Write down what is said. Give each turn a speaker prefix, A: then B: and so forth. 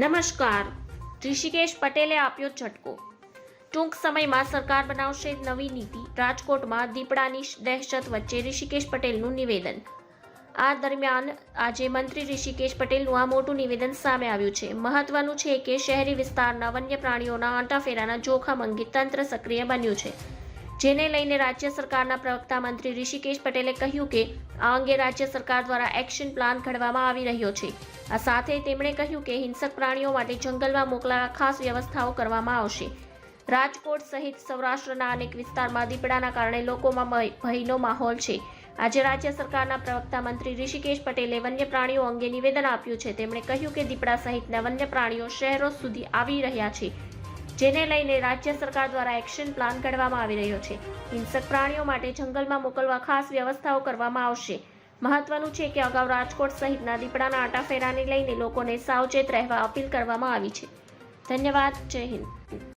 A: નમસ્કાર. ઋષિકેશ પટેલે આપ્યો ઝટકો. ટૂંક સમયમાં સરકાર બનાવશે નવી નીતિ. રાજકોટમાં દીપડાની દહેશત વચ્ચે ઋષિકેશ પટેલનું નિવેદન. આ દરમિયાન આજે મંત્રી ઋષિકેશ પટેલનું આ મોટું નિવેદન સામે આવ્યું છે. મહત્વનું છે કે શહેરી વિસ્તારના વન્ય પ્રાણીઓના આંટાફેરાના જોખમ અંગે તંત્ર સક્રિય બન્યું છે, જેને લઈને રાજ્ય સરકારના પ્રવક્તા મંત્રી ઋષિકેશ પટેલે કહ્યું કે આ અંગે રાજ્ય સરકાર દ્વારા એક્શન પ્લાન ઘડવામાં આવી રહ્યો છે. આ સાથે તેમણે કહ્યું કે હિંસક પ્રાણીઓ માટે જંગલમાં મોકલાવા ખાસ વ્યવસ્થાઓ કરવામાં આવશે. રાજકોટ સહિત સૌરાષ્ટ્રના અનેક વિસ્તારમાં દીપડાના કારણે લોકોમાં ભયનો માહોલ છે. આજે રાજ્ય સરકારના પ્રવક્તા મંત્રી ઋષિકેશ પટેલે વન્ય પ્રાણીઓ અંગે નિવેદન આપ્યું છે. તેમણે કહ્યું કે દીપડા સહિતના વન્ય પ્રાણીઓ શહેરો સુધી આવી રહ્યા છે, જેને લઈને રાજ્ય સરકાર દ્વારા એક્શન પ્લાન ઘડવામાં આવી રહ્યો છે. હિંસક પ્રાણીઓ માટે જંગલમાં મોકલવા ખાસ વ્યવસ્થાઓ કરવામાં આવશે. મહત્વનું છે કે અગાઉ રાજકોટ સહિતના દીપડાના આંટાફેરાને લઈને લોકોને સાવચેત રહેવા અપીલ કરવામાં આવી છે. ધન્યવાદ. જય હિન્દ.